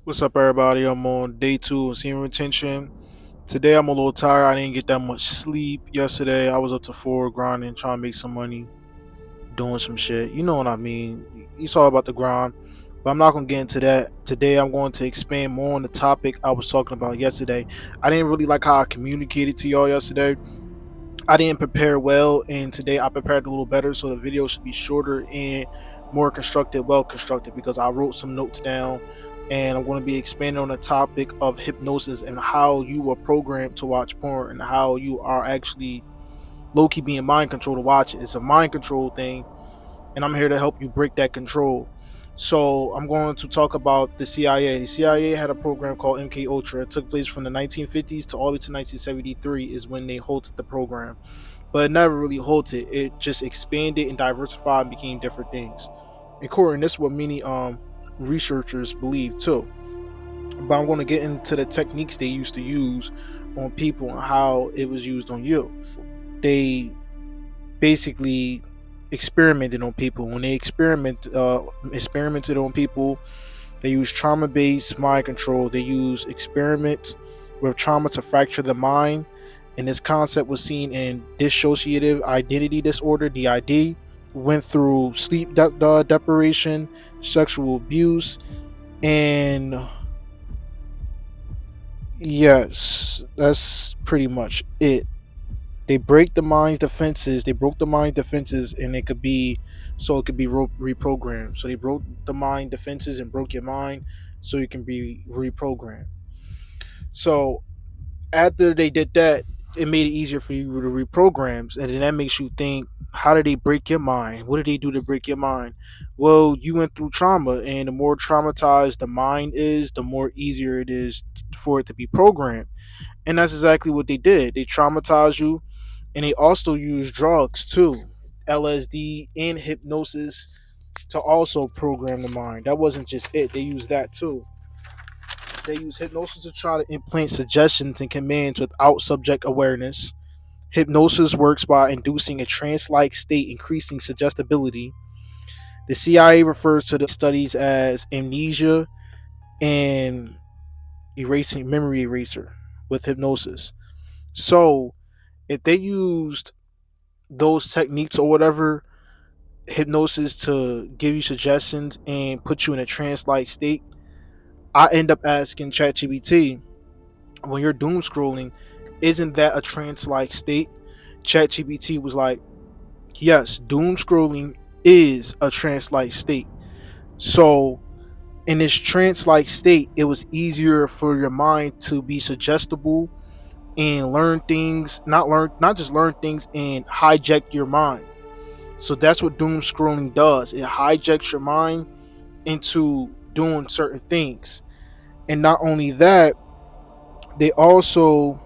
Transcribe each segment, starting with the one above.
What's up, everybody? I'm on day two of semen retention. Today, I'm a little tired. I didn't get that much sleep yesterday. I was up to four grinding, trying to make some money, doing some shit. You know what I mean? It's all about the grind. But I'm not going to get into that. Today, I'm going to expand more on the topic I was talking about yesterday. I didn't really like how I communicated to y'all yesterday. I didn't prepare well, and today I prepared a little better, so the video should be shorter and more constructed, well constructed, because I wrote some notes down, and I'm going to be expanding on the topic of hypnosis and how you were programmed to watch porn and how you are actually low key being mind controlled to watch it. It's a mind control thing, and I'm here to help you break that control. So I'm going to talk about the CIA. The CIA had a program called MK Ultra. It took place from the 1950s to all the way to 1973 is when they halted the program, but it never really halted. It just expanded and diversified and became different things. According, this is what many researchers believe too. But I'm going to get into the techniques they used to use on people and how it was used on you. They basically experimented on people. When they experimented on people, they use trauma-based mind control. They use experiments with trauma to fracture the mind, and this concept was seen in dissociative identity disorder (DID). Went through sleep deprivation, sexual abuse, and yes, that's pretty much it. They break the mind's defenses. They broke the mind defenses, and it could be so it could be reprogrammed. So they broke the mind defenses and broke your mind, so you can be reprogrammed. So after they did that, it made it easier for you to reprograms, and then that makes you think, how did they break your mind? What did they do to break your mind? Well, you went through trauma, and the more traumatized the mind is, the more easier it is for it to be programmed. And that's exactly what they did. They traumatized you, and they also used drugs too, LSD and hypnosis, to also program the mind. That wasn't just it. They used that too. They use hypnosis to try to implant suggestions and commands without subject awareness. Hypnosis works by inducing a trance like state, increasing suggestibility. The CIA refers to the studies as amnesia and erasing memory eraser with hypnosis. So, if they used those techniques or whatever, hypnosis, to give you suggestions and put you in a trance like state, I end up asking ChatGPT, when you're doom scrolling, isn't that a trance like state? ChatGPT was like, yes, doom scrolling is a trance like state. So, in this trance like state, it was easier for your mind to be suggestible and learn things, not just learn things and hijack your mind. So, that's what doom scrolling does. It hijacks your mind into doing certain things. And not only that, they also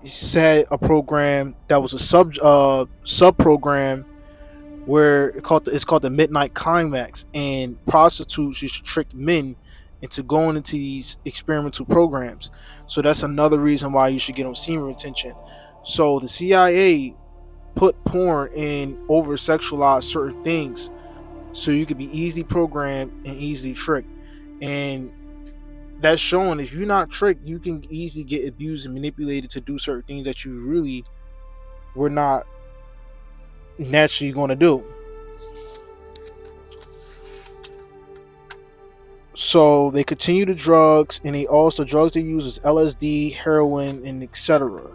set a program that was a sub program where it's called the Midnight Climax, and prostitutes used to trick men into going into these experimental programs. So that's another reason why you should get on semen retention. So the CIA put porn and over sexualize certain things so you could be easily programmed and easily tricked. And that's showing if you're not tricked, you can easily get abused and manipulated to do certain things that you really were not naturally going to do. So they continue the drugs, and they also drugs they use is LSD, heroin, and etc.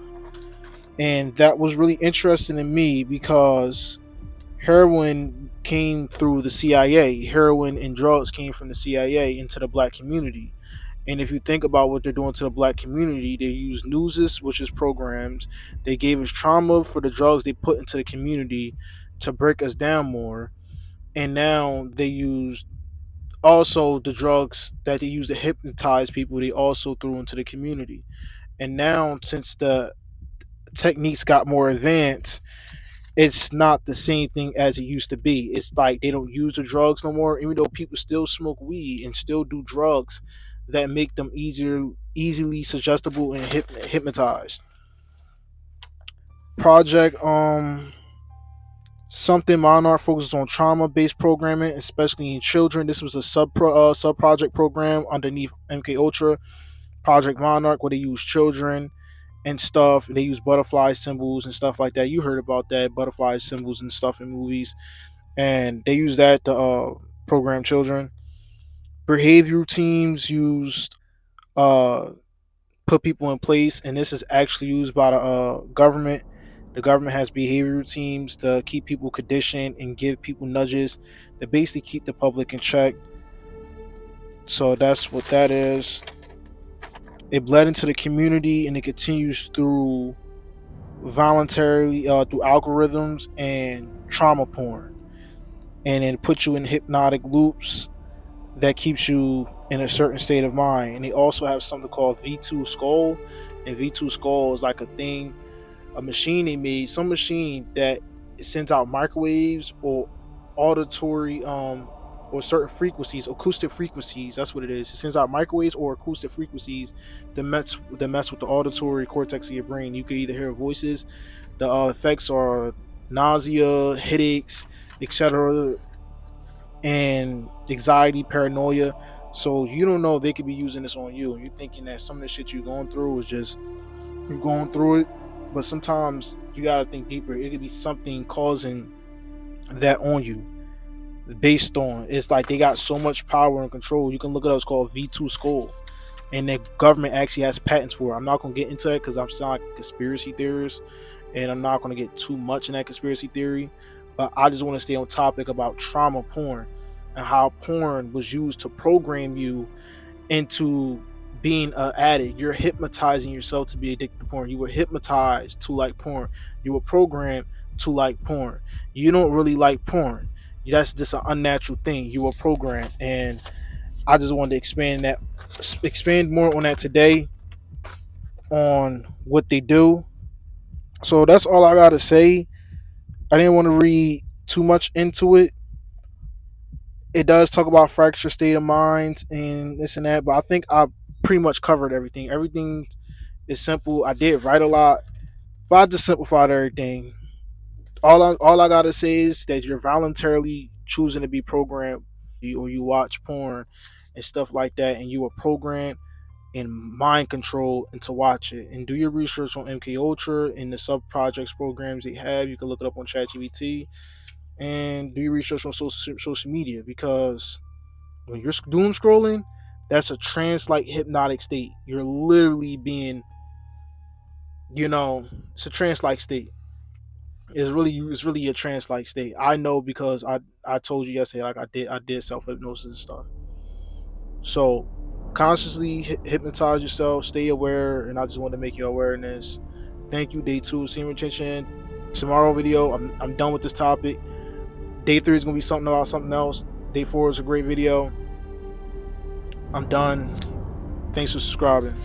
And that was really interesting to me because heroin came through the CIA. Heroin and drugs came from the CIA into the black community. And if you think about what they're doing to the black community, they use newses, which is programs. They gave us trauma for the drugs they put into the community to break us down more. And now they use also the drugs that they use to hypnotize people, they also threw into the community. And now, since the techniques got more advanced, it's not the same thing as it used to be. It's like they don't use the drugs no more, even though people still smoke weed and still do drugs that make them easily suggestible and hypnotized. Project Something Monarch focuses on trauma-based programming, especially in children. This was a sub project program underneath MK Ultra Project Monarch, where they use children and stuff. They use butterfly symbols and stuff like that. You heard about that, butterfly symbols and stuff in movies, and they use that to program children. Behavioral teams used uh, put people in place, and this is actually used by the government. The government has behavioral teams to keep people conditioned and give people nudges to basically keep the public in check. So that's what that is. It bled into the community, and it continues through voluntarily through algorithms and trauma porn, and it puts you in hypnotic loops that keeps you in a certain state of mind. And they also have something called V2 Skull, and V2 Skull is like a thing, a machine they made, some machine that sends out microwaves or auditory or certain frequencies, acoustic frequencies. That's what it is. It sends out microwaves or acoustic frequencies that mess with the auditory cortex of your brain. You can either hear voices. The effects are nausea, headaches, etc., and anxiety, paranoia. So you don't know they could be using this on you. You're thinking that some of the shit you're going through is just you're going through it, but sometimes you gotta think deeper. It could be something causing that on you. Based on it's like they got so much power and control. You can look it up. It's called V2 Skull, and the government actually has patents for it. I'm not gonna get into it because I'm still like a conspiracy theorist, and I'm not gonna get too much in that conspiracy theory. But I just want to stay on topic about trauma porn and how porn was used to program you into being an addict. You're hypnotizing yourself to be addicted to porn. You were hypnotized to like porn. You were programmed to like porn. You don't really like porn. That's just an unnatural thing. You were programmed, and I just wanted to expand more on that today, on what they do. So that's all I gotta say. I didn't want to read too much into it. It does talk about fractured state of minds and this and that, but I think I pretty much covered everything. Everything is simple. I did write a lot, but I just simplified everything. All I gotta say is that you're voluntarily choosing to be programmed, or you watch porn and stuff like that, and you were programmed and mind control and to watch it. And do your research on MK Ultra and the sub projects programs they have. You can look it up on ChatGPT, and do your research on social media, because when you're doom scrolling, that's a trance like hypnotic state. You're literally being, it's a trance like state. It's really a trance like state. I know because I told you yesterday, like I did self hypnosis and stuff. So consciously hypnotize yourself, stay aware, and I just want to make you awareness. Thank you. Day 2, senior retention. Tomorrow video, I'm done with this topic. Day 3 is gonna be something about something else. Day 4 is a great video. I'm done. Thanks for subscribing.